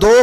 2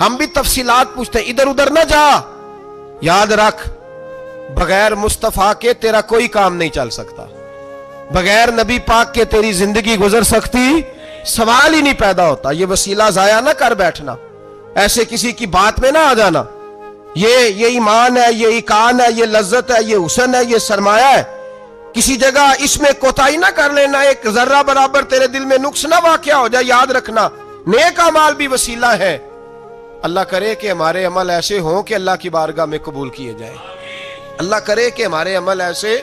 ہم بھی تفصیلات پوچھتے ہیں، ادھر ادھر نہ جا. یاد رکھ بغیر مصطفیٰ کے تیرا کوئی کام نہیں چل سکتا، بغیر نبی پاک کے تیری زندگی گزر سکتی سوال ہی نہیں پیدا ہوتا. یہ وسیلہ ضائع نہ کر بیٹھنا، ایسے کسی کی بات میں نہ آ جانا. یہ ایمان ہے، یہ ایقان ہے، یہ لذت ہے، یہ حسن ہے، یہ سرمایہ ہے. کسی جگہ اس میں کوتاہی نہ کر لینا، ایک ذرہ برابر تیرے دل میں نقص نہ واقع ہو جائے. یاد رکھنا نیک اعمال بھی وسیلہ ہے. اللہ کرے کہ ہمارے عمل ایسے ہوں کہ اللہ کی بارگاہ میں قبول کیے جائیں. اللہ کرے کہ ہمارے عمل ایسے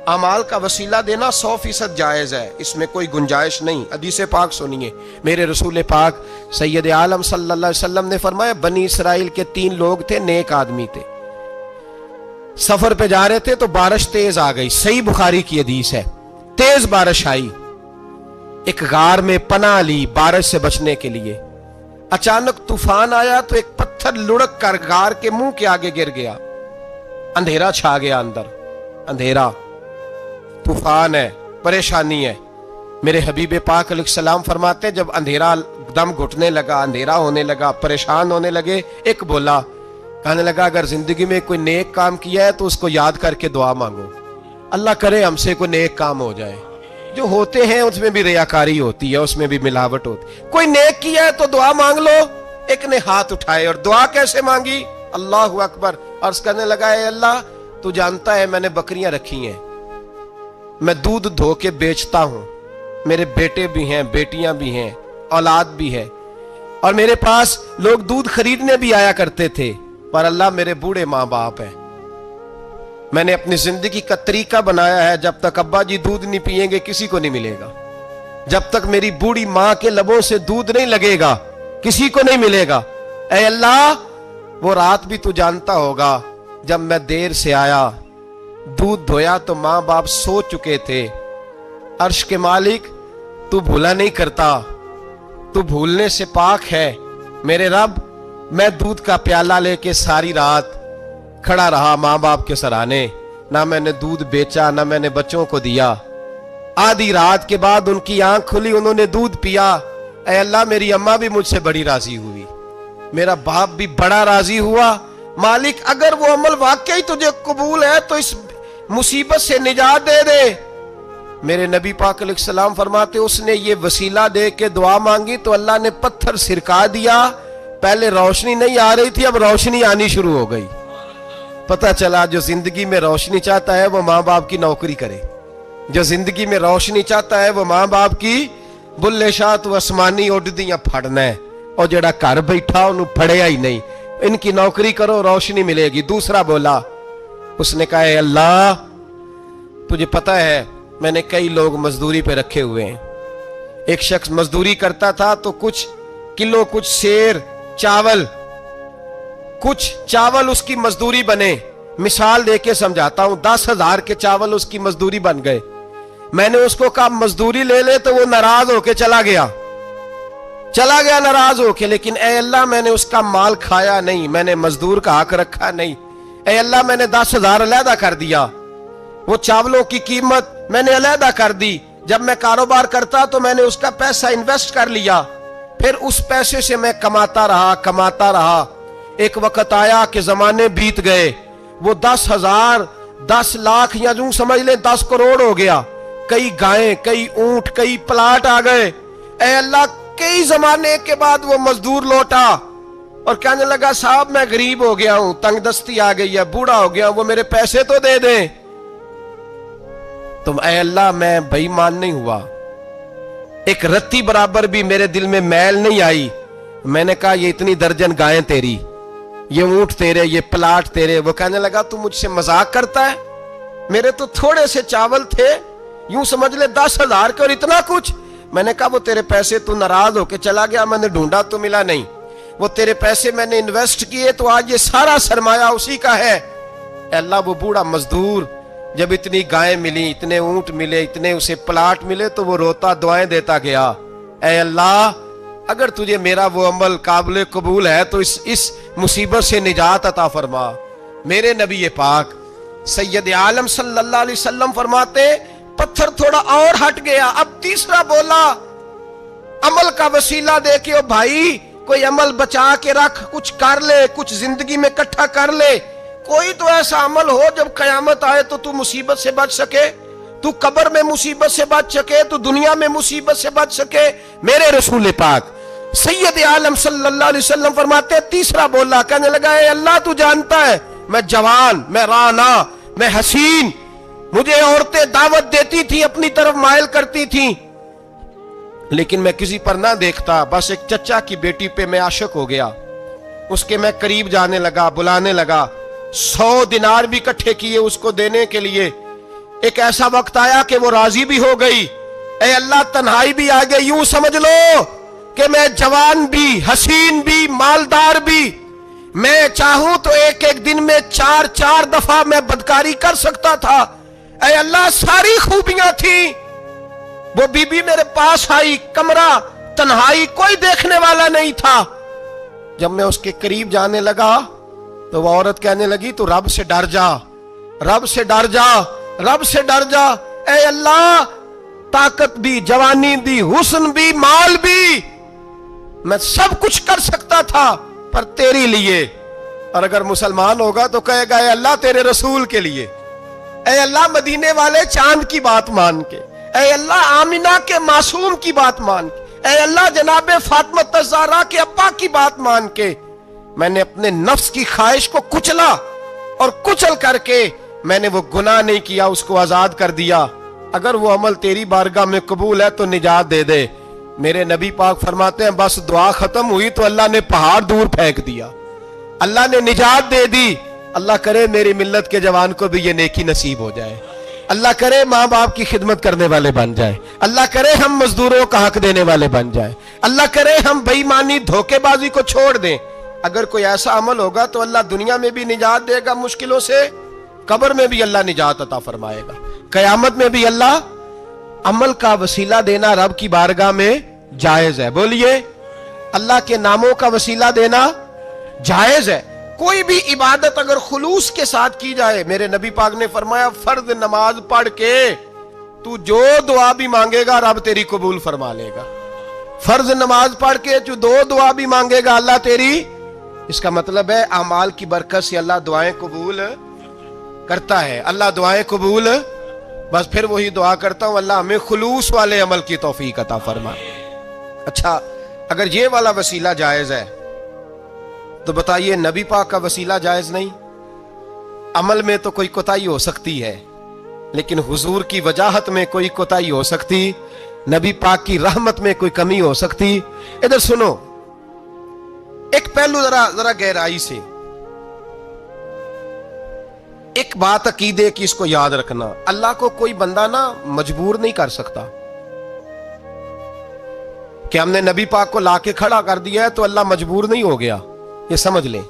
اعمال کا وسیلہ دینا 100% جائز ہے، اس میں کوئی گنجائش نہیں. حدیث پاک سنیے، میرے رسول پاک سید عالم صلی اللہ علیہ وسلم نے فرمایا بنی اسرائیل کے 3 لوگ تھے، نیک آدمی تھے. سفر پہ جا رہے تھے تو بارش تیز آ گئی. صحیح بخاری کی حدیث ہے. تیز بارش آئی، ایک غار میں پناہ لی بارش سے بچنے کے لیے. اچانک طوفان آیا تو ایک پتھر لڑک کر غار کے منہ کے آگے گر گیا. اندھیرا چھا گیا اندر، اندھیرا، طوفان ہے، پریشانی ہے. میرے حبیب پاک علیہ السلام فرماتے جب اندھیرا دم گھٹنے لگا، اندھیرا ہونے لگا، پریشان ہونے لگے، ایک بولا، کہنے لگا اگر زندگی میں کوئی نیک کام کیا ہے تو اس کو یاد کر کے دعا مانگو. اللہ کرے ہم سے کوئی نیک کام ہو جائے. جو ہوتے ہیں اس میں بھی ریاکاری ہوتی ہے، اس میں بھی ملاوٹ ہوتی ہے. کوئی نیک کیا ہے تو دعا مانگ لو. ایک نے ہاتھ اٹھائے اور دعا کیسے مانگی؟ اللہ اکبر. عرض کرنے لگا اے اللہ تو جانتا ہے میں نے بکریاں رکھی ہیں، میں دودھ دھو کے بیچتا ہوں، میرے بیٹے بھی ہیں، بیٹیاں بھی ہیں، اولاد بھی ہے، اور میرے پاس لوگ دودھ خریدنے بھی آیا کرتے تھے، پر اللہ میرے بوڑھے ماں باپ ہیں. میں نے اپنی زندگی کا طریقہ بنایا ہے جب تک ابا جی دودھ نہیں پیئیں گے کسی کو نہیں ملے گا، جب تک میری بوڑھی ماں کے لبوں سے دودھ نہیں لگے گا کسی کو نہیں ملے گا. اے اللہ وہ رات بھی تو جانتا ہوگا جب میں دیر سے آیا، دودھ دھویا تو ماں باپ سو چکے تھے. عرش کے مالک تو بھولا نہیں کرتا، تو بھولنے سے پاک ہے. میرے رب میں دودھ کا پیالہ لے کے ساری رات کھڑا رہا ماں باپ کے سرانے، نہ میں نے دودھ بیچا نہ میں نے بچوں کو دیا. آدھی رات کے بعد ان کی آنکھ کھلی، انہوں نے دودھ پیا. اے اللہ میری اماں بھی مجھ سے بڑی راضی ہوئی، میرا باپ بھی بڑا راضی ہوا. مالک اگر وہ عمل واقعی تجھے قبول ہے تو اس مصیبت سے نجات دے دے. میرے نبی پاک علیہ السلام فرماتے اس نے یہ وسیلہ دے کے دعا مانگی تو اللہ نے پتھر سرکا دیا. پہلے روشنی نہیں آ رہی تھی، اب روشنی آنی شروع ہو گئی. پتہ چلا جو زندگی میں روشنی چاہتا ہے وہ ماں باپ کی نوکری کرے، جو زندگی میں روشنی چاہتا ہے وہ ماں باپ کی بلے شاہ تو آسمانی اڈدیاں پھڑنا ہے، اور جڑا گھر بیٹھا انہوں پھڑیا ہی نہیں. ان کی نوکری کرو روشنی ملے گی. دوسرا بولا، اس نے کہا اے اللہ تجھے پتہ ہے میں نے کئی لوگ مزدوری پہ رکھے ہوئے ہیں. ایک شخص مزدوری کرتا تھا تو کچھ کلو کچھ سیر چاول، کچھ چاول اس کی مزدوری بنے. مثال دے کے سمجھاتا ہوں، 10,000 کے چاول اس کی مزدوری بن گئے. میں نے اس کو کہا مزدوری لے لے تو وہ ناراض ہو کے چلا گیا ناراض ہو کے. لیکن اے اللہ میں نے اس کا مال کھایا نہیں، میں نے مزدور کا حق رکھا نہیں. اے اللہ میں نے 10,000 علیحدہ کر دیا، وہ چاولوں کی قیمت میں نے علیحدہ کر دی. جب میں کاروبار کرتا تو میں نے اس کا پیسہ انویسٹ کر لیا، پھر اس پیسے سے میں کماتا رہا. ایک وقت آیا کہ زمانے بیت گئے، وہ 10,000 10 لاکھ یا یوں سمجھ لیں 10 کروڑ ہو گیا. کئی گائیں، کئی اونٹ، کئی پلاٹ آ گئے. اے اللہ کئی زمانے کے بعد وہ مزدور لوٹا اور کہنے لگا صاحب میں غریب ہو گیا ہوں، تنگ دستی آ گئی ہے، بوڑھا ہو گیا ہوں، وہ میرے پیسے تو دے دیں. تم اے اللہ میں بے ایمان نہیں ہوا، ایک رتی برابر بھی میرے دل میں میل نہیں آئی. میں نے کہا یہ اتنی درجن گائیں تیری، یہ اونٹ تیرے، یہ پلاٹ تیرے. وہ کہنے لگا تو مجھ سے مذاق کرتا ہے، میرے تو تھوڑے سے چاول تھے، یوں سمجھ لے 10,000 کے اور اتنا کچھ. میں نے کہا وہ تیرے پیسے تو ناراض ہو کے چلا گیا، میں نے ڈھونڈا تو ملا نہیں. وہ تیرے پیسے میں نے انویسٹ کیے تو آج یہ سارا سرمایہ اسی کا ہے. اے اللہ وہ بوڑھا مزدور جب اتنی گائیں ملی، اتنے اونٹ ملے، اتنے اسے پلاٹ ملے تو وہ روتا دعائیں دیتا گیا. اے اللہ اگر تجھے میرا وہ عمل قابل قبول ہے تو اس مصیبت سے نجات عطا فرما. میرے نبی پاک سید عالم صلی اللہ علیہ وسلم فرماتے پتھر تھوڑا اور ہٹ گیا. اب تیسرا بولا عمل کا وسیلہ دے کے، او بھائی کوئی عمل بچا کے رکھ, کچھ کر لے, کچھ زندگی میں اکٹھا کر لے. کوئی تو ایسا عمل ہو جب قیامت آئے تو مصیبت سے بچ سکے, تو قبر میں مصیبت سے بچ سکے, تو دنیا میں مصیبت سے بچ سکے. میرے رسول پاک سید عالم صلی اللہ علیہ وسلم فرماتے ہیں, تیسرا بولا, کہنے لگا اے اللہ تو جانتا ہے میں جوان, میں رانا, میں حسین, مجھے عورتیں دعوت دیتی تھی, اپنی طرف مائل کرتی تھیں, لیکن میں کسی پر نہ دیکھتا. بس ایک چچا کی بیٹی پہ میں عاشق ہو گیا, اس کے میں قریب جانے لگا, بلانے لگا, 100 دینار بھی اکٹھے کیے اس کو دینے کے لیے. ایک ایسا وقت آیا کہ وہ راضی بھی ہو گئی. اے اللہ تنہائی بھی آ گئی. یوں سمجھ لو کہ میں جوان بھی, حسین بھی, مالدار بھی, میں چاہوں تو ایک ایک دن میں 4 دفعہ میں بدکاری کر سکتا تھا. اے اللہ ساری خوبیاں تھیں. وہ بی بی میرے پاس آئی, کمرہ, تنہائی, کوئی دیکھنے والا نہیں تھا. جب میں اس کے قریب جانے لگا تو وہ عورت کہنے لگی تو رب سے ڈر جا, رب سے ڈر جا, رب سے ڈر جا. اے اللہ طاقت بھی, جوانی بھی, حسن بھی, مال بھی, میں سب کچھ کر سکتا تھا پر تیری لیے. اور اگر مسلمان ہوگا تو کہے گا اے اللہ تیرے رسول کے لیے, اے اللہ مدینے والے چاند کی بات مان کے, اے اللہ آمینہ کے معصوم کی بات مان کے, اے اللہ جناب فاطمہ الزہرا کے ابا کی بات مان کے میں نے اپنے نفس کی خواہش کو کچلا, اور کچل کر کے میں نے وہ گناہ نہیں کیا, اس کو آزاد کر دیا. اگر وہ عمل تیری بارگاہ میں قبول ہے تو نجات دے دے. میرے نبی پاک فرماتے ہیں بس دعا ختم ہوئی تو اللہ نے پہاڑ دور پھینک دیا, اللہ نے نجات دے دی. اللہ کرے میری ملت کے جوان کو بھی یہ نیکی نصیب ہو جائے. اللہ کرے ماں باپ کی خدمت کرنے والے بن جائیں. اللہ کرے ہم مزدوروں کا حق دینے والے بن جائیں. اللہ کرے ہم بے ایمانی, دھوکے بازی کو چھوڑ دیں. اگر کوئی ایسا عمل ہوگا تو اللہ دنیا میں بھی نجات دے گا مشکلوں سے, قبر میں بھی اللہ نجات عطا فرمائے گا, قیامت میں بھی اللہ. عمل کا وسیلہ دینا رب کی بارگاہ میں جائز ہے. بولیے, اللہ کے ناموں کا وسیلہ دینا جائز ہے. کوئی بھی عبادت اگر خلوص کے ساتھ کی جائے, میرے نبی پاک نے فرمایا فرض نماز پڑھ کے تو جو دعا بھی مانگے گا رب تیری قبول فرما لے گا. فرض نماز پڑھ کے جو 2 دعا بھی مانگے گا اللہ تیری. اس کا مطلب ہے اعمال کی برکت سے اللہ دعائیں قبول کرتا ہے. اللہ دعائیں قبول, بس پھر وہی دعا کرتا ہوں اللہ ہمیں خلوص والے عمل کی توفیق عطا فرمائے. اچھا اگر یہ والا وسیلہ جائز ہے تو بتائیے نبی پاک کا وسیلہ جائز نہیں؟ عمل میں تو کوئی کوتاہی ہو سکتی ہے, لیکن حضور کی وجاہت میں کوئی کوتاہی ہو سکتی, نبی پاک کی رحمت میں کوئی کمی ہو سکتی. ادھر سنو ایک پہلو ذرا گہرائی سے, ایک بات عقیدے کی اس کو یاد رکھنا, اللہ کو کوئی بندہ نا مجبور نہیں کر سکتا کہ ہم نے نبی پاک کو لا کے کھڑا کر دیا ہے تو اللہ مجبور نہیں ہو گیا. یہ سمجھ لیں,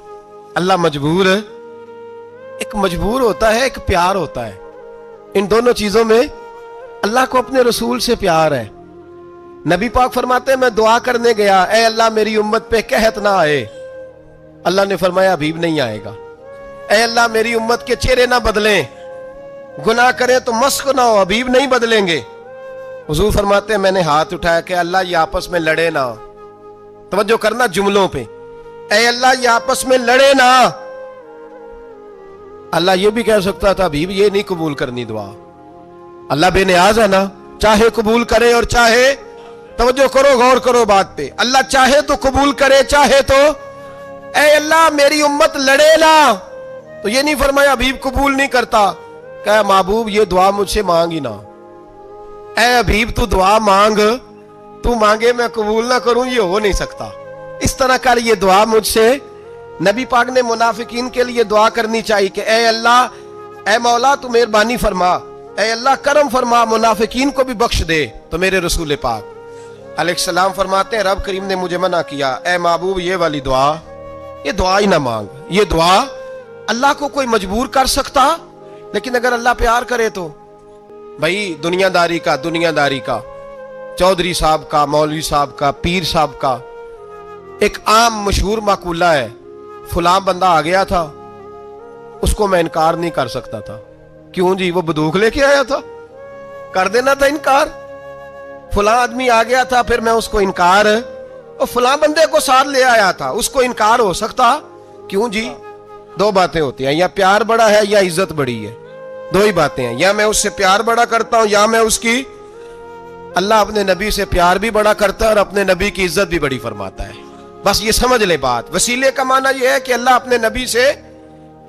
اللہ مجبور, ایک مجبور ہوتا ہے, ایک پیار ہوتا ہے. ان دونوں چیزوں میں اللہ کو اپنے رسول سے پیار ہے. نبی پاک فرماتے ہیں میں دعا کرنے گیا, اے اللہ میری امت پہ قحط نہ آئے. اللہ نے فرمایا حبیب نہیں آئے گا. اے اللہ میری امت کے چہرے نہ بدلیں, گناہ کریں تو مسخ نہ ہو, حبیب نہیں بدلیں گے. حضور فرماتے ہیں میں نے ہاتھ اٹھایا کہ اللہ یہ آپس میں لڑے نہ. توجہ کرنا جملوں پہ, اے اللہ یہ آپس میں لڑے نہ. اللہ یہ بھی کہہ سکتا تھا حبیب یہ نہیں قبول کرنی دعا. اللہ بے نیاز ہے نا, چاہے قبول کرے اور چاہے, توجہ کرو غور کرو بات پہ, اللہ چاہے تو قبول کرے چاہے تو. اے اللہ میری امت لڑے نہ, تو یہ نہیں فرمایا حبیب قبول نہیں کرتا. کہا محبوب یہ دعا مجھ سے مانگ ہی نہ. اے حبیب تو دعا مانگ, تو مانگے میں قبول نہ کروں, یہ ہو نہیں سکتا. اس طرح کر یہ دعا مجھ سے. نبی پاک نے منافقین کے لیے دعا کرنی چاہیے کہ اے اللہ, اے مولا تو مہربانی فرما, اے اللہ کرم فرما, منافقین کو بھی بخش دے. تو میرے رسول پاک علیہ السلام فرماتے ہیں رب کریم نے مجھے منع کیا, اے محبوب یہ والی دعا, یہ دعا ہی نہ مانگ. یہ دعا اللہ کو کوئی مجبور کر سکتا, لیکن اگر اللہ پیار کرے تو. بھائی دنیا داری کا چودھری صاحب کا, مولوی صاحب کا, پیر صاحب کا ایک عام مشہور مقولہ ہے, فلاں بندہ آ گیا تھا اس کو میں انکار نہیں کر سکتا تھا. کیوں جی, وہ بندوق لے کے آیا تھا, کر دینا تھا انکار. فلاں آدمی آ گیا تھا پھر میں اس کو انکار اور فلاں بندے کو ساتھ لے آیا تھا، اس کو انکار ہو سکتا؟ کیوں جی؟ دو باتیں ہوتی ہیں، یا پیار بڑا ہے یا عزت بڑی ہے، دو ہی باتیں ہیں، یا میں اس سے پیار بڑا کرتا ہوں یا میں اس کی۔ اللہ اپنے نبی سے پیار بھی بڑا کرتا ہے اور اپنے نبی کی عزت بھی بڑی فرماتا ہے۔ بس یہ سمجھ لے بات۔ وسیلے کا معنی یہ ہے کہ اللہ اپنے نبی سے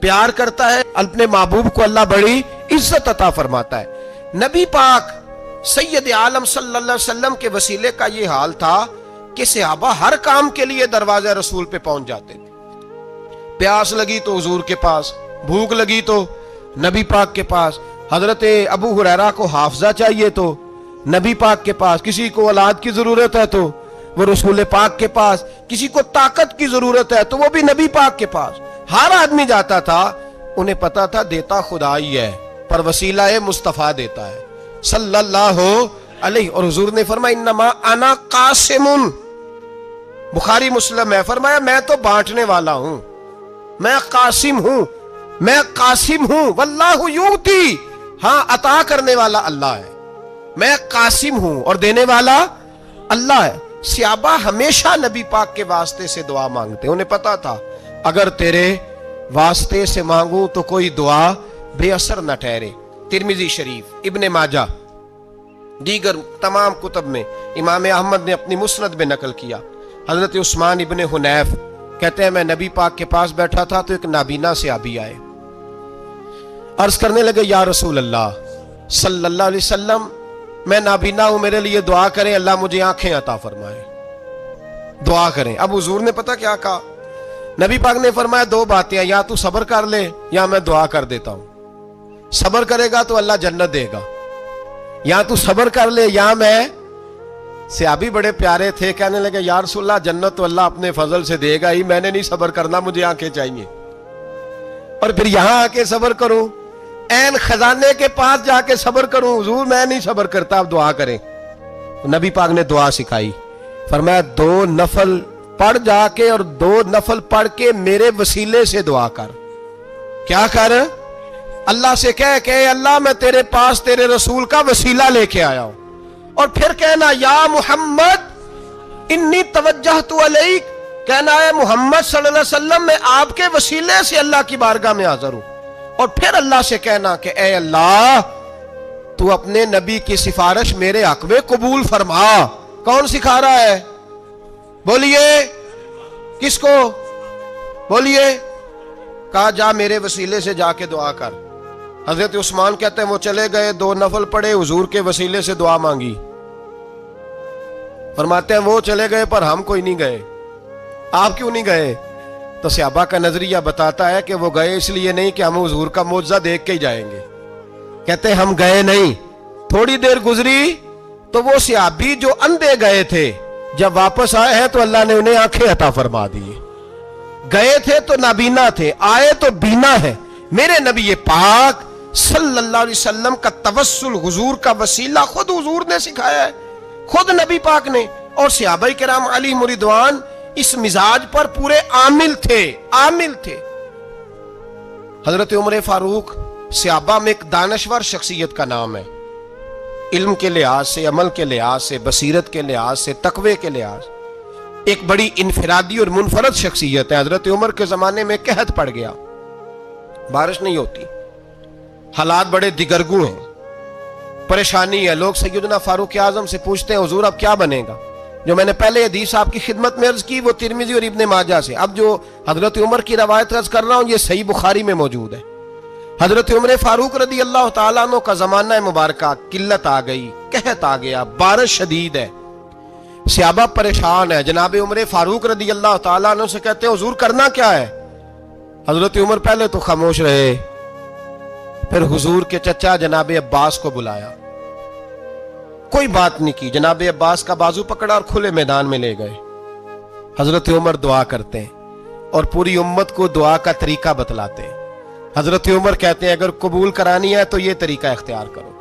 پیار کرتا ہے، اپنے محبوب کو اللہ بڑی عزت عطا فرماتا ہے۔ نبی پاک سید عالم صلی اللہ علیہ وسلم کے وسیلے کا یہ حال تھا کہ صحابہ ہر کام کے لیے دروازہ رسول پہ پہنچ جاتے تھے۔ پیاس لگی تو حضور کے پاس، بھوک لگی تو نبی پاک کے پاس، حضرت ابو ہریرہ کو حافظہ چاہیے تو نبی پاک کے پاس، کسی کو اولاد کی ضرورت ہے تو وہ رسول پاک کے پاس، کسی کو طاقت کی ضرورت ہے تو وہ بھی نبی پاک کے پاس۔ ہر آدمی جاتا تھا، انہیں پتا تھا دیتا خدا ہی ہے پر وسیلہ مصطفیٰ دیتا ہے صلی اللہ علیہ۔ اور حضور نے فرمایا انما انا قاسم، بخاری مسلم ہے، فرمایا میں تو بانٹنے والا ہوں، میں قاسم ہوں، میں قاسم ہوں، واللہ یؤتی، ہاں عطا کرنے والا اللہ ہے، میں قاسم ہوں اور دینے والا اللہ ہے۔ صحابہ ہمیشہ نبی پاک کے واسطے سے دعا مانگتے، انہیں پتا تھا اگر تیرے واسطے سے مانگوں تو کوئی دعا بے اثر نہ ٹھہرے۔ ترمذی شریف، ابن ماجہ، دیگر تمام کتب میں امام احمد نے اپنی مسند میں نقل کیا۔ حضرت عثمان ابن حنیف کہتے ہیں میں نبی پاک کے پاس بیٹھا تھا تو ایک نابینا صحابی آئے، عرض کرنے لگے یا رسول اللہ صلی اللہ علیہ وسلم میں نابینا ہوں، میرے لیے دعا کریں، اللہ مجھے آنکھیں عطا فرمائے، دعا کریں۔ اب حضور نے پتہ کیا کہا؟ نبی پاک نے فرمایا دو باتیں ہیں، یا تو صبر کر لے یا میں دعا کر دیتا ہوں۔ صبر کرے گا تو اللہ جنت دے گا، یا تو صبر کر لے یا میں۔ صحابی بڑے پیارے تھے، کہنے لگے یا رسول اللہ جنت تو اللہ اپنے فضل سے دے گا ہی، میں نے نہیں صبر کرنا، مجھے آنکھیں چاہیے، اور پھر یہاں آ کے صبر کروں، این خزانے کے پاس جا کے صبر کروں؟ حضور میں نہیں صبر کرتا، اب دعا کریں۔ نبی پاک نے دعا سکھائی، فرمایا دو نفل پڑھ جا کے اور دو نفل پڑھ کے میرے وسیلے سے دعا کر۔ کیا کر؟ اللہ سے کہہ کہ اے اللہ میں تیرے پاس تیرے رسول کا وسیلہ لے کے آیا ہوں، اور پھر کہنا یا محمد انی توجہت الیک، کہنا ہے محمد صلی اللہ علیہ وسلم میں آپ کے وسیلے سے اللہ کی بارگاہ میں حاضر ہوں، اور پھر اللہ سے کہنا کہ اے اللہ تو اپنے نبی کی سفارش میرے حق میں قبول فرما۔ کون سکھا رہا ہے؟ بولیے کس کو؟ بولیے۔ کہا جا میرے وسیلے سے جا کے دعا کر۔ حضرت عثمان کہتے ہیں وہ چلے گئے، دو نفل پڑھے، حضور کے وسیلے سے دعا مانگی۔ فرماتے ہیں وہ چلے گئے پر ہم کوئی نہیں گئے۔ آپ کیوں نہیں گئے؟ تو صحابہ کا نظریہ بتاتا ہے کہ وہ گئے اس لیے نہیں کہ ہم حضور کا معجزہ دیکھ کے ہی جائیں گے، کہتے ہم گئے نہیں۔ تھوڑی دیر گزری تو وہ صحابی جو اندھے گئے تھے جب واپس آئے ہیں تو اللہ نے انہیں آنکھیں عطا فرما دی۔ گئے تھے تو نابینا تھے، آئے تو بینا ہے۔ میرے نبی پاک صلی اللہ علیہ وسلم کا توسل، حضور کا وسیلہ خود حضور نے سکھایا ہے، خود نبی پاک نے، اور صحابہ کرام علیہم رضوان اس مزاج پر پورے عامل تھے۔ حضرت عمر فاروق صحابہ میں ایک دانشور شخصیت کا نام ہے، علم کے لحاظ سے، عمل کے لحاظ سے، بصیرت کے لحاظ سے، تقوی کے لحاظ، ایک بڑی انفرادی اور منفرد شخصیت ہے۔ حضرت عمر کے زمانے میں قحط پڑ گیا، بارش نہیں ہوتی، حالات بڑے دگرگوں ہیں، پریشانی ہے۔ لوگ سیدنا فاروق اعظم سے پوچھتے ہیں حضور اب کیا بنے گا؟ جو میں نے پہلے حدیث آپ کی خدمت میں عرض کی وہ ترمذی اور ابن ماجہ سے، اب جو حضرت عمر کی روایت عرض کر رہا ہوں یہ صحیح بخاری میں موجود ہے۔ حضرت عمر فاروق رضی اللہ تعالیٰ عنہ کا زمانہ مبارکہ، قلت آ گئی، قحط آ گیا، بارش شدید ہے، صحابہ پریشان ہے۔ جناب عمر فاروق رضی اللہ تعالیٰ عنہ سے کہتے ہیں حضور کرنا کیا ہے؟ حضرت عمر پہلے تو خاموش رہے، پھر حضور کے چچا جناب عباس کو بلایا، کوئی بات نہیں کی، جناب عباس کا بازو پکڑا اور کھلے میدان میں لے گئے۔ حضرت عمر دعا کرتے ہیں اور پوری امت کو دعا کا طریقہ بتلاتے ہیں۔ حضرت عمر کہتے ہیں اگر قبول کرانی ہے تو یہ طریقہ اختیار کرو،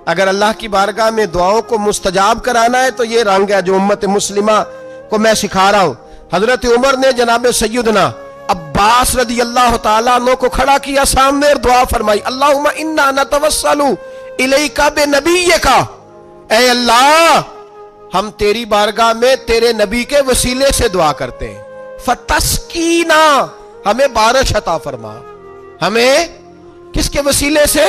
اگر اللہ کی بارگاہ میں دعاؤں کو مستجاب کرانا ہے تو یہ رنگ ہے جو امت مسلمہ کو میں سکھا رہا ہوں۔ حضرت عمر نے جناب سیدنا عباس رضی اللہ تعالیٰ عنہ کو کھڑا کیا سامنے اور دعا فرمائی، اللہم انا نتوسل الیک بنبیک، اے اللہ ہم تیری بارگاہ میں تیرے نبی کے وسیلے سے دعا کرتے ہیں، فتسقینا، ہمیں بارش عطا فرما، ہمیں کس کے وسیلے سے؟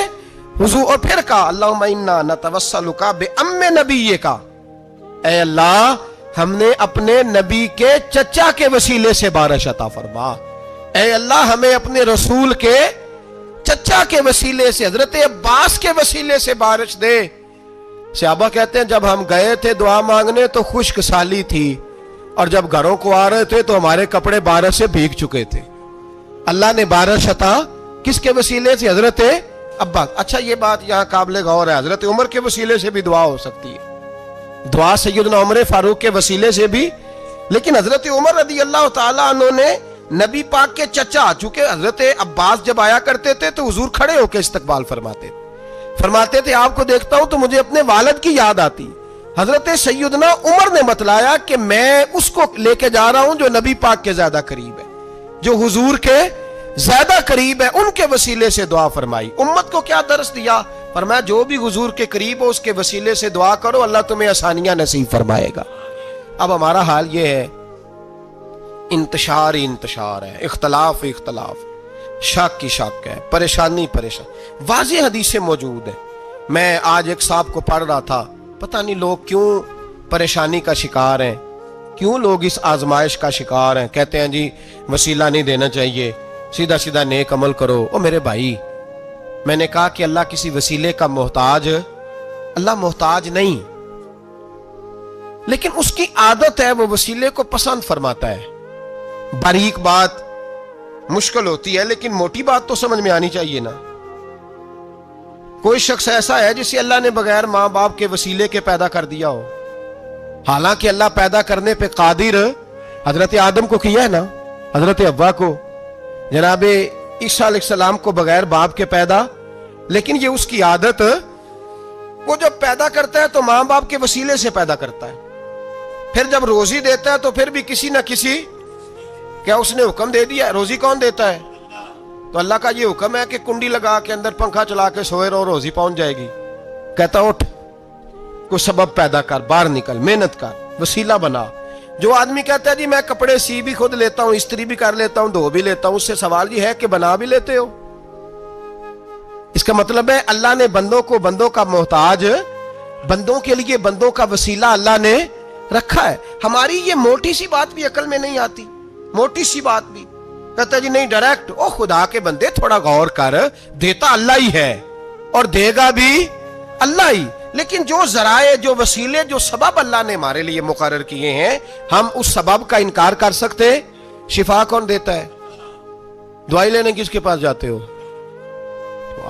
حضور. اور پھر کہا اللہم انا نتوسلک بام نبیک، اے اللہ ہم نے اپنے نبی کے چچا کے وسیلے سے بارش عطا فرما، اے اللہ ہمیں اپنے رسول کے چچا کے وسیلے سے، حضرت عباس کے وسیلے سے بارش دے. صحابہ کہتے ہیں جب ہم گئے تھے دعا مانگنے تو خشک سالی تھی، اور جب گھروں کو آ رہے تھے تو ہمارے کپڑے بارش سے بھیگ چکے تھے. اللہ نے بارش عطا کس کے وسیلے سے؟ حضرت عباس. اچھا یہ بات یہاں قابل غور ہے، حضرت عمر کے وسیلے سے بھی دعا ہو سکتی ہے، دعا سیدنا عمر فاروق کے وسیلے سے بھی. لیکن حضرت عمر رضی اللہ تعالیٰ عنہ نے نبی پاک کے چچا، چونکہ حضرت عباس جب آیا کرتے تھے تو حضور کھڑے ہو کے استقبال فرماتے تھے آپ کو دیکھتا ہوں تو مجھے اپنے والد کی یاد آتی. حضرت سیدنا عمر نے بتلایا کہ میں اس کو لے کے جا رہا ہوں جو نبی پاک کے زیادہ قریب ہے، جو حضور کے زیادہ قریب ہے، ان کے وسیلے سے دعا فرمائی. امت کو کیا درس دیا؟ فرمایا جو بھی حضور کے قریب ہو اس کے وسیلے سے دعا کرو، اللہ تمہیں آسانیاں نصیب فرمائے گا. اب ہمارا حال یہ ہے، انتشار ہی انتشار ہے، اختلاف ہی اختلاف، شک کی شک ہے، پریشانی پریشان. واضح حدیثیں موجود ہیں. میں آج ایک صاحب کو پڑھ رہا تھا، پتہ نہیں لوگ کیوں پریشانی کا شکار ہیں، کیوں لوگ اس آزمائش کا شکار ہیں. کہتے ہیں جی وسیلہ نہیں دینا چاہیے، سیدھا سیدھا نیک عمل کرو. او میرے بھائی، میں نے کہا کہ اللہ کسی وسیلے کا محتاج، اللہ محتاج نہیں، لیکن اس کی عادت ہے وہ وسیلے کو پسند فرماتا ہے. باریک بات مشکل ہوتی ہے لیکن موٹی بات تو سمجھ میں آنی چاہیے نا. کوئی شخص ایسا ہے جسے اللہ نے بغیر ماں باپ کے وسیلے کے پیدا کر دیا ہو، حالانکہ اللہ پیدا کرنے پہ قادر حضرت آدم کو کیا ہے نا، حضرت حوا کو، جناب عیسیٰ علیہ السلام کو بغیر باپ کے پیدا. لیکن یہ اس کی عادت، وہ جب پیدا کرتا ہے تو ماں باپ کے وسیلے سے پیدا کرتا ہے، پھر جب روزی دیتا ہے تو پھر بھی کسی نہ کسی، کیا اس نے حکم دے دیا؟ روزی کون دیتا ہے؟ تو اللہ کا یہ حکم ہے کہ کنڈی لگا کے اندر پنکھا چلا کے سوئے رہو، روزی پہنچ جائے گی. کہتا اٹھ، کوئی سبب پیدا کر، باہر نکل، محنت کر، وسیلہ بنا. جو آدمی کہتا ہے جی میں کپڑے سی بھی خود لیتا ہوں، استری بھی کر لیتا ہوں، دھو بھی لیتا ہوں، اس سے سوال یہ ہے کہ بنا بھی لیتے ہو. اس کا مطلب ہے اللہ نے بندوں کو بندوں کا محتاج، بندوں کے لیے بندوں کا وسیلہ اللہ نے رکھا ہے. ہماری یہ موٹی سی بات بھی عقل میں نہیں آتی، موٹی سی بات بھی. کہتا ہے جی نہیں ڈائریکٹ، او خدا کے بندے تھوڑا غور کر، دیتا اللہ ہی ہے اور دے گا بھی اللہ ہی. لیکن جو ذرائع، جو وسیلے، جو سبب اللہ نے ہمارے لیے مقرر کیے ہیں، ہم اس سبب کا انکار کر سکتے؟ شفا کون دیتا ہے؟ دوائی لینے کس کے پاس جاتے ہو؟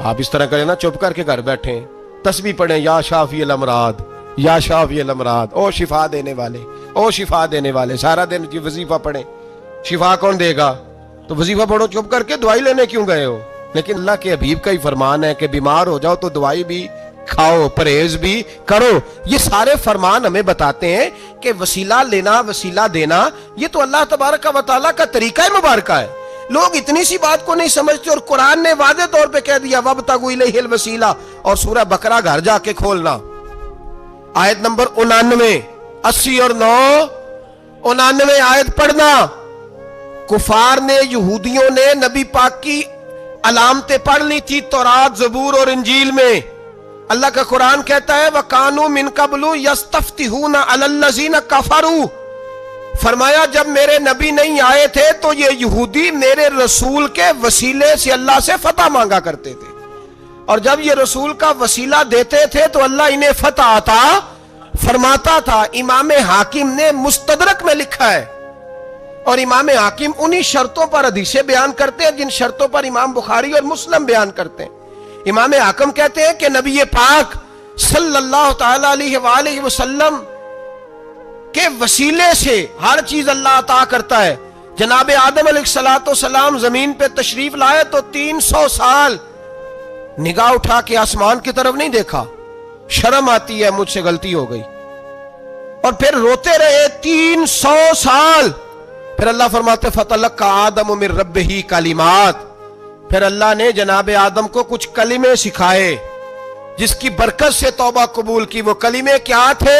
آپ اس طرح کریں نا، چپ کر کے گھر بیٹھیں، تسبیح پڑھیں، یا شافی الامراض، یا شافی الامراض، او شفا دینے والے، او شفا دینے والے. سارا دن جی وظیفہ پڑھیں، شفا کون دے گا؟ تو وظیفہ پڑھو چپ کر کے، دوائی لینے کیوں گئے ہو؟ لیکن اللہ کے حبیب کا ہی فرمان ہے کہ بیمار ہو جاؤ تو دوائی بھی کھاؤ، پرہیز بھی کرو. یہ سارے فرمان ہمیں بتاتے ہیں کہ وسیلہ لینا، وسیلہ دینا، یہ تو اللہ تبارک و تعالیٰ کا طریقہ مبارکہ ہے. لوگ اتنی سی بات کو نہیں سمجھتے، اور قرآن نے واضح طور پہ کہہ دیا وَابْتَغُوا إِلَيْهِ الْوَسِيلَةَ. اور سورہ بقرہ گھر جا کے کھولنا، آیت نمبر 99، 80 اور 9، 99 آیت پڑھنا. کفار نے، یہودیوں نے نبی پاک کی علامتیں پڑھ لی تھی تورات، زبور اور انجیل میں. اللہ کا قرآن کہتا ہے وَكَانُوا مِن قَبْلُ يَسْتَفْتِحُونَ عَلَى الَّذِينَ كَفَرُوا. فرمایا جب میرے نبی نہیں آئے تھے تو یہ یہودی میرے رسول کے وسیلے سے اللہ سے فتح مانگا کرتے تھے، اور جب یہ رسول کا وسیلہ دیتے تھے تو اللہ انہیں فتح عطا فرماتا تھا. امام حاکم نے مستدرک میں لکھا ہے، اور امام حاکم انہی شرطوں پر حدیثیں بیان کرتے ہیں جن شرطوں پر امام بخاری اور مسلم بیان کرتے ہیں. امام حاکم کہتے ہیں کہ نبی پاک صلی اللہ تعالی علیہ وآلہ وسلم کے وسیلے سے ہر چیز اللہ عطا کرتا ہے. جناب آدم علیہ السلام زمین پہ تشریف لائے تو 300 سال نگاہ اٹھا کے آسمان کی طرف نہیں دیکھا، شرم آتی ہے مجھ سے غلطی ہو گئی، اور پھر روتے رہے 300 سال. پھر اللہ فرماتے فَتَلَقَّىٰ آدَمُ مِن رَبِّهِ کلمات. پھر اللہ نے جناب آدم کو کچھ کلمے سکھائے جس کی برکت سے توبہ قبول کی. وہ کلمے کیا تھے؟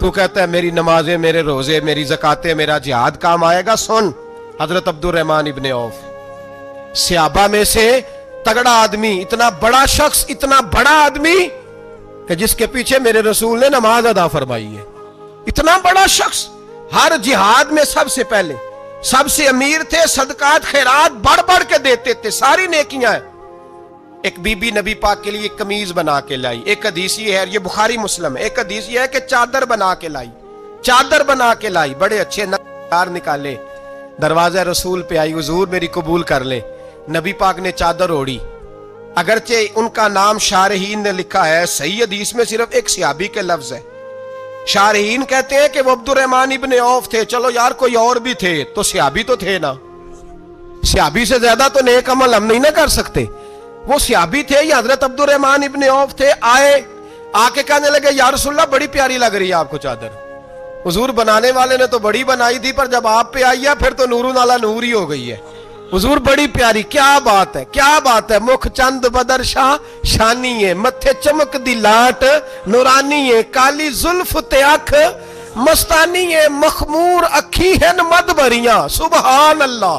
تو کہتا ہے میری نمازیں، میرے روزے، میری زکاتیں، میرا جہاد کام آئے گا؟ سن، حضرت عبد الرحمن ابن عوف صحابہ میں سے تگڑا آدمی، اتنا بڑا شخص، اتنا بڑا آدمی کہ جس کے پیچھے میرے رسول نے نماز ادا فرمائی ہے، اتنا بڑا شخص ہر جہاد میں سب سے پہلے، سب سے امیر تھے، صدقات خیرات بڑھ بڑھ کے دیتے تھے، ساری نیکیاں ہیں۔ ایک بی بی نبی پاک کے لیے ایک قمیض بنا کے لائی، ایک حدیث یہ ہے، یہ بخاری مسلم ہے، ایک حدیث یہ ہے کہ چادر بنا کے لائی، چادر بنا کے لائی، بڑے اچھے نقار نکالے، دروازہ رسول پہ آئی، حضور میری قبول کر لے۔ نبی پاک نے چادر اوڑی، اگرچہ ان کا نام شارحین نے لکھا ہے، صحیح حدیث میں صرف ایک صحابی کے لفظ ہے۔ شارحین کہتے ہیں کہ وہ عبد الرحمن ابن عوف تھے، چلو یار کوئی اور بھی تھے تو صحابی تو تھے نا، صحابی سے زیادہ تو نیک عمل ہم نہیں نہ کر سکتے، وہ صحابی تھے، یہ حضرت عبد الرحمن ابن عوف تھے۔ آئے، آ کے کہنے لگے یا رسول اللہ بڑی پیاری لگ رہی ہے آپ کو چادر۔ حضور بنانے والے نے تو بڑی بنائی تھی، پر جب آپ پہ آئی ہے پھر تو نور نالا نور ہی ہو گئی ہے۔ حضور بڑی پیاری، کیا بات ہے، کیا بات ہے، مکھ چند بدر شاہ شانی ہے، متھے چمک دی لاٹ نورانی ہے، کالی زلف تے اکھ مستانی ہے، مخمور اکھی ہن مد بریاں۔ سبحان اللہ،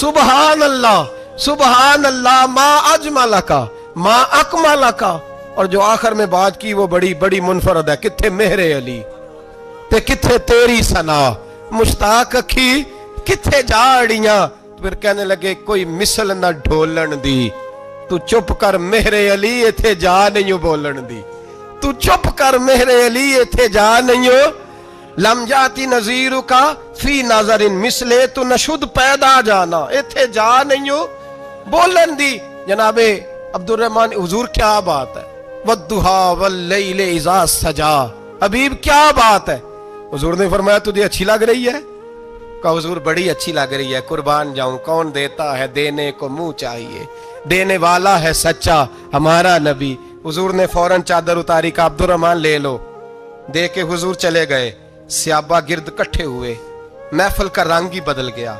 سبحان اللہ، سبحان اللہ، ما اجملکا ما اکملکا۔ اور جو آخر میں بات کی وہ بڑی بڑی منفرد ہے، کتھے مہر علی تے کتھے تیری ثنا، مشتاق اکھی کتھے جاڑیاں۔ پھر کہنے لگے کوئی مثل نہ ڈھولن دی، تو چپ کر مہر علی ایتھے جا نہیں بولن دی، تو چپ کر مہر علی ایتھے جا نہیں لم جاتی نظیر کا فی نظر مثلے، تو نشد پیدا جانا ایتھے جا نہیں بولن دی۔ جناب عبد الرحمن، حضور کیا بات ہے، والضحیٰ واللیل اذا سجا، حبیب کیا بات ہے۔ حضور نے فرمایا تجھے اچھی لگ رہی ہے؟ کہا حضور بڑی اچھی لگ رہی ہے، قربان جاؤں، کون دیتا ہے دینے کو منہ چاہیے، دینے والا ہے سچا ہمارا نبی۔ حضور نے فوراً چادر اتاری، کہا عبد الرحمن لے لو، دے کے حضور چلے گئے۔ صحابہ گرد کٹھے ہوئے، محفل کا رنگ ہی بدل گیا۔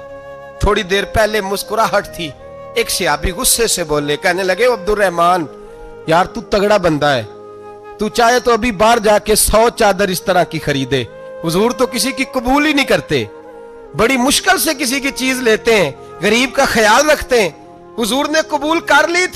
تھوڑی دیر پہلے مسکراہٹ تھی، ایک صحابی غصے سے بولے، کہنے لگے عبد الرحمن یار تو تگڑا بندہ ہے، تو چاہے تو ابھی باہر جا کے 100 چادر اس طرح کی خریدے، حضور تو کسی کی قبول ہی نہیں کرتے، بڑی مشکل سے کسی کی چیز لیتے ہیں، غریب کا خیال رکھتے ہیں، حضور نے قبول کر لی تھی۔